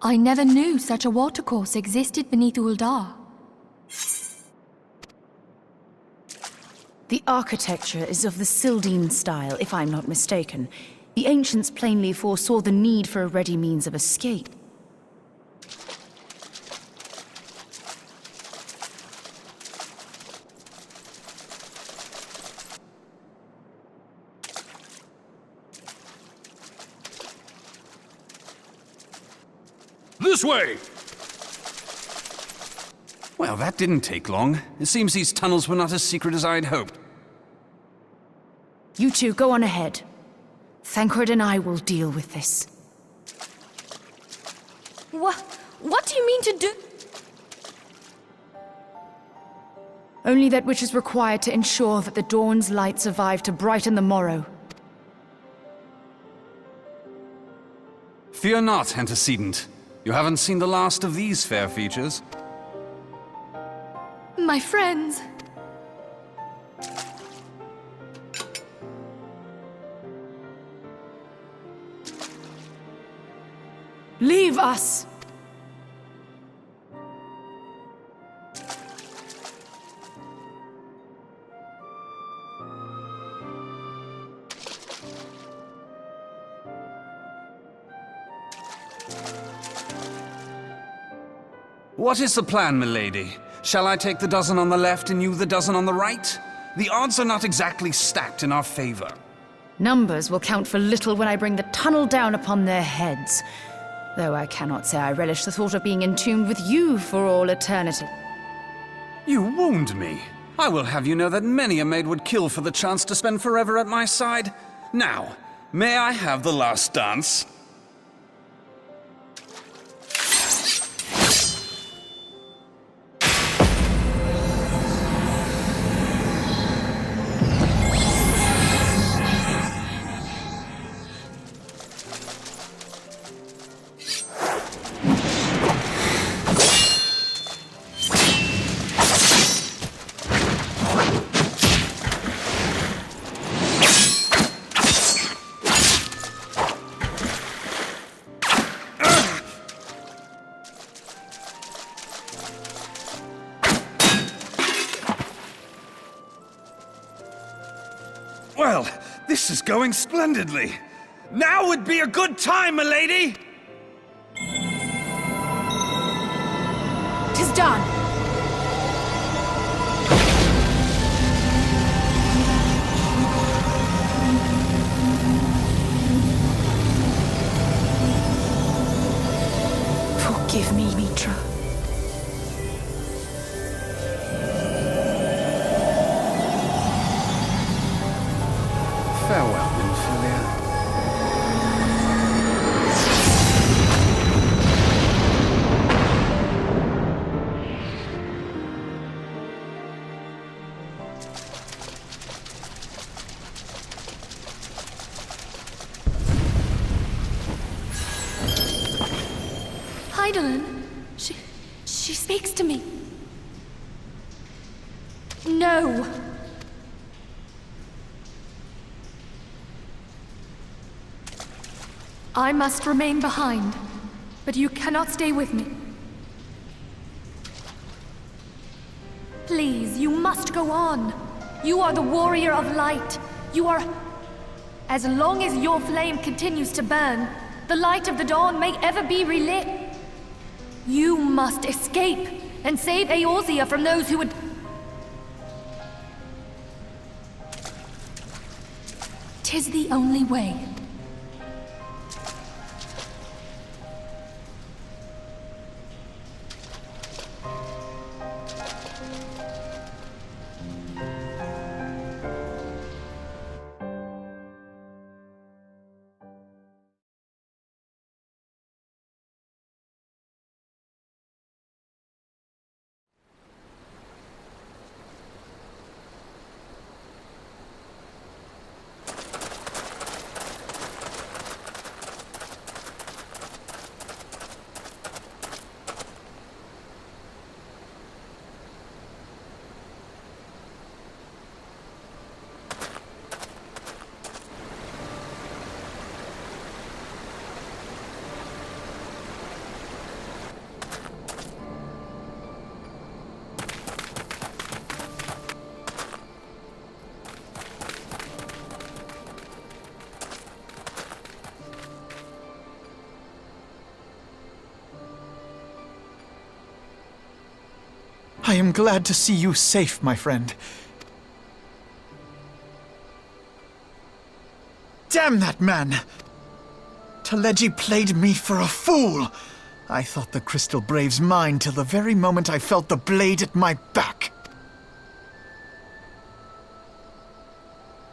I never knew such a watercourse existed beneath Uldar. The architecture is of the Sildine style, if I'm not mistaken. The ancients plainly foresaw the need for a ready means of escape. This way! Well, that didn't take long. It seems these tunnels were not as secret as I'd hoped. You two go on ahead. Thancred and I will deal with this. What do you mean to do? Only that which is required to ensure that the dawn's light survive to brighten the morrow. Fear not, antecedent. You haven't seen the last of these fair features. My friends. Leave us! What is the plan, milady? Shall I take the dozen on the left and you the dozen on the right? The odds are not exactly stacked in our favor. Numbers will count for little when I bring the tunnel down upon their heads. Though I cannot say I relish the thought of being entombed with you for all eternity. You wound me. I will have you know that many a maid would kill for the chance to spend forever at my side. Now, may I have the last dance? Well, this is going splendidly. Now would be a good time, milady! 'Tis done! Forgive me, Mitra. Farewell, Nymphalia. Heidelin, she speaks to me. No. I must remain behind, but you cannot stay with me. Please, you must go on. You are the warrior of light. You are... As long as your flame continues to burn, the light of the dawn may ever be relit. You must escape and save Eorzea from those who would... 'Tis the only way. I am glad to see you safe, my friend. Damn that man! Teleji played me for a fool! I thought the Crystal Brave's mine till the very moment I felt the blade at my back.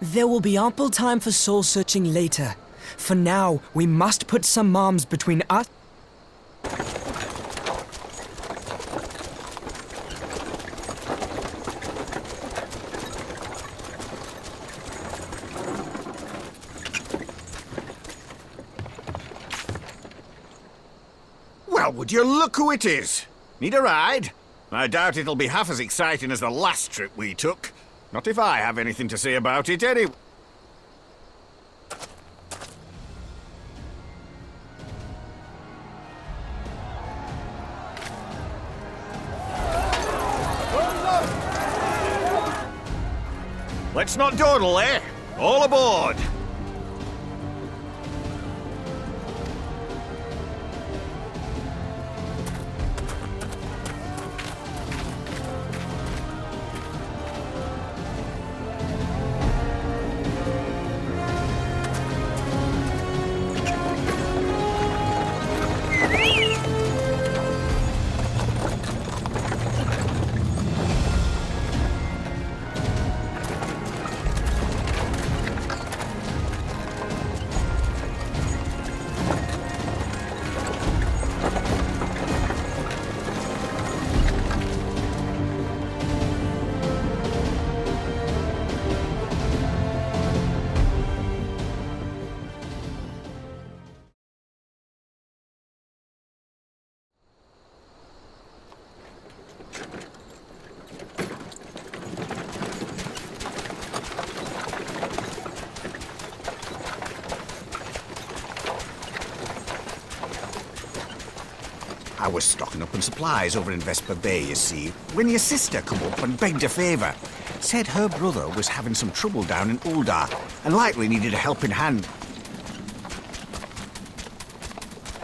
There will be ample time for soul-searching later. For now, we must put some arms between us. Well, would you look who it is? Need a ride? I doubt it'll be half as exciting as the last trip we took. Not if I have anything to say about it, anyway. Let's not dawdle, eh? All aboard! I was stocking up on supplies over in Vesper Bay, you see, when your sister come up and begged a favour. Said her brother was having some trouble down in Uldar, and likely needed a helping hand.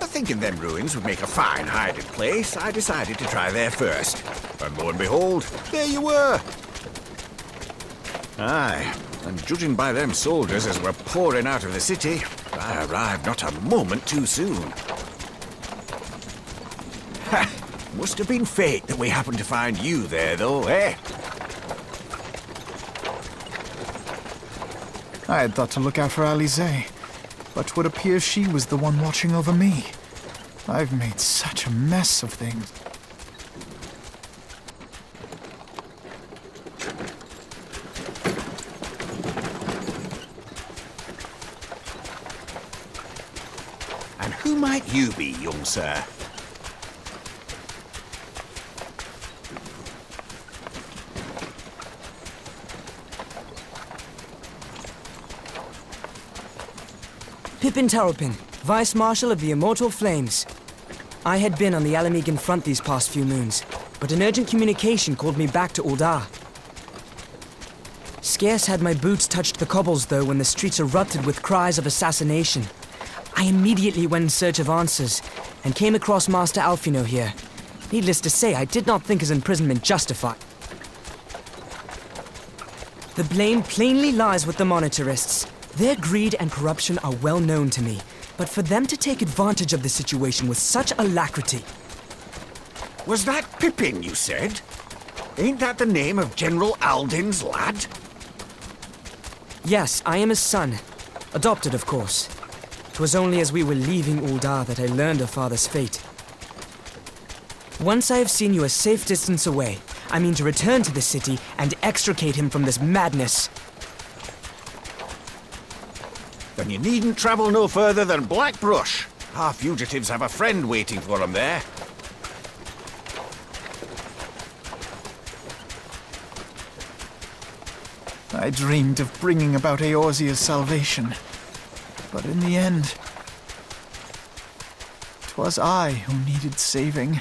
Thinking them ruins would make a fine hiding place, I decided to try there first. And lo and behold, there you were! Aye, and judging by them soldiers as were pouring out of the city, I arrived not a moment too soon. Ha! Must have been fate that we happened to find you there, though, eh? I had thought to look out for Alize, but would appear she was the one watching over me. I've made such a mess of things. And who might you be, young sir? Pippin Taropin, Vice Marshal of the Immortal Flames. I had been on the Alamegan front these past few moons, but an urgent communication called me back to Uldar. Scarce had my boots touched the cobbles, though, when the streets erupted with cries of assassination. I immediately went in search of answers, and came across Master Alfino here. Needless to say, I did not think his imprisonment justified. The blame plainly lies with the Monitarists. Their greed and corruption are well known to me, but for them to take advantage of the situation with such alacrity... Was that Pippin, you said? Ain't that the name of General Alden's lad? Yes, I am his son. Adopted, of course. 'Twas only as we were leaving Uldar that I learned of father's fate. Once I have seen you a safe distance away, I mean to return to the city and extricate him from this madness. Then you needn't travel no further than Blackbrush. Our fugitives have a friend waiting for them there. I dreamed of bringing about Eorzea's salvation, but in the end, 'twas I who needed saving.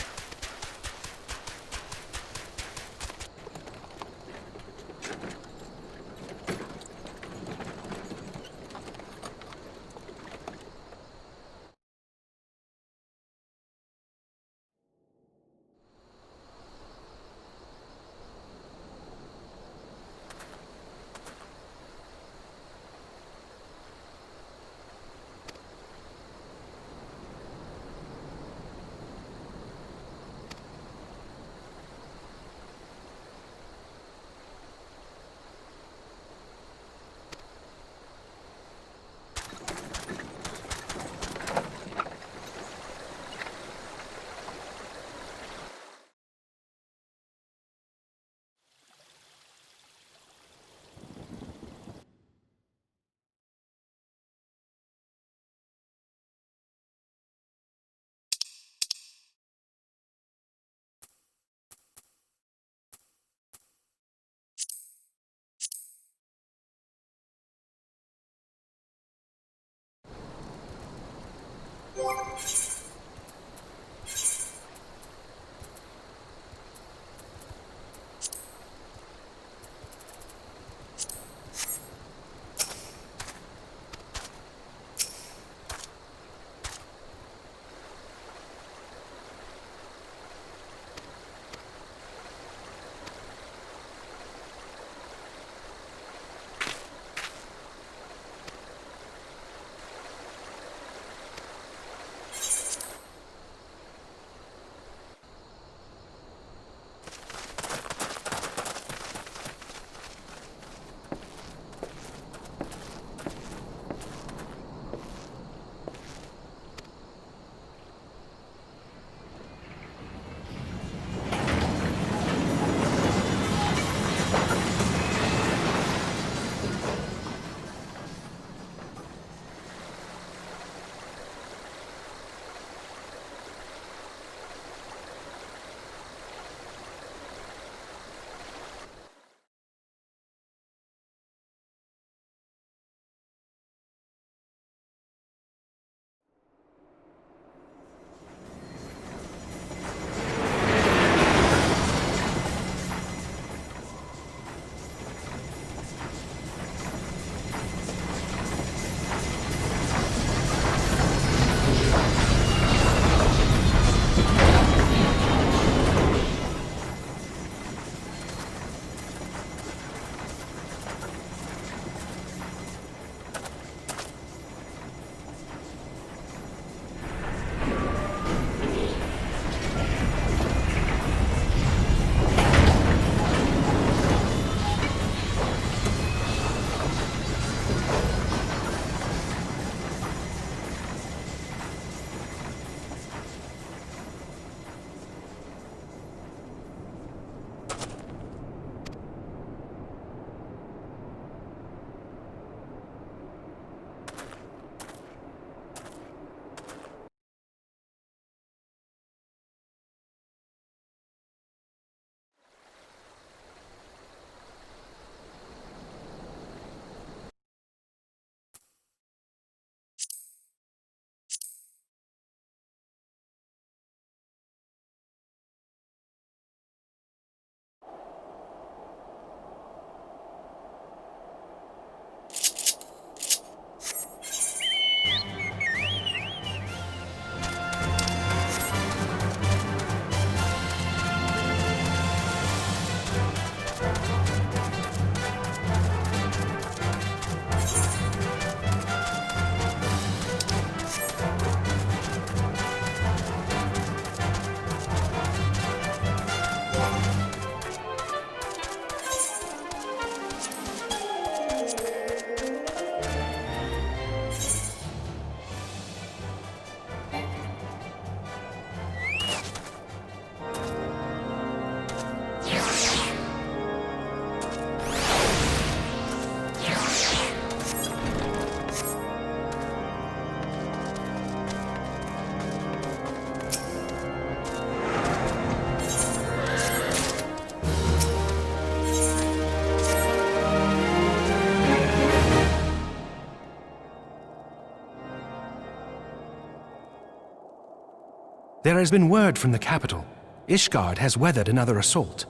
There has been word from the capital. Ishgard has weathered another assault.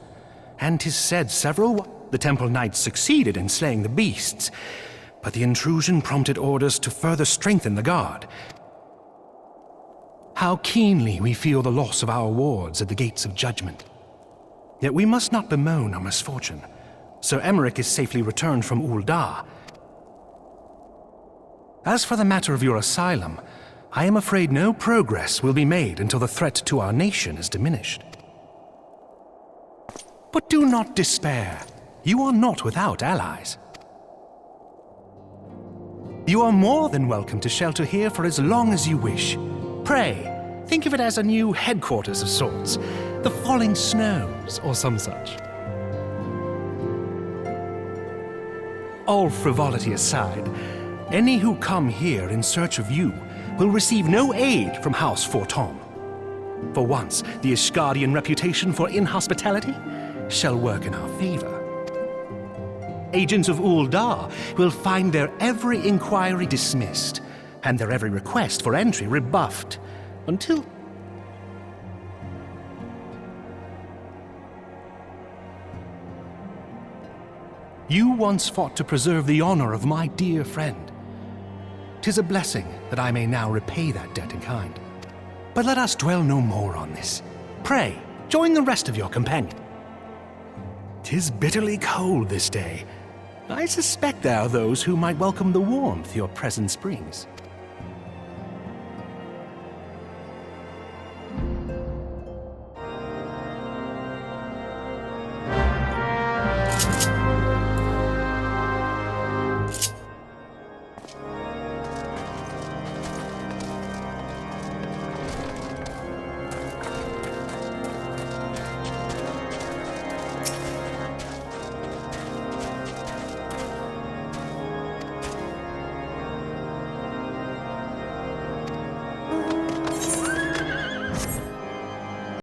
And 'tis said the Temple Knights succeeded in slaying the beasts, but the intrusion prompted orders to further strengthen the guard. How keenly we feel the loss of our wards at the gates of judgment. Yet we must not bemoan our misfortune. Sir Emmerich is safely returned from Ul'dah. As for the matter of your asylum, I am afraid no progress will be made until the threat to our nation is diminished. But do not despair. You are not without allies. You are more than welcome to shelter here for as long as you wish. Pray, think of it as a new headquarters of sorts. The Falling Snows, or some such. All frivolity aside, any who come here in search of you will receive no aid from House Fortom. For once, the Ishgardian reputation for inhospitality shall work in our favor. Agents of Ul'dah will find their every inquiry dismissed, and their every request for entry rebuffed, until... You once fought to preserve the honor of my dear friend. 'Tis a blessing that I may now repay that debt in kind. But let us dwell no more on this. Pray, join the rest of your companion. 'Tis bitterly cold this day. I suspect there are those who might welcome the warmth your presence brings.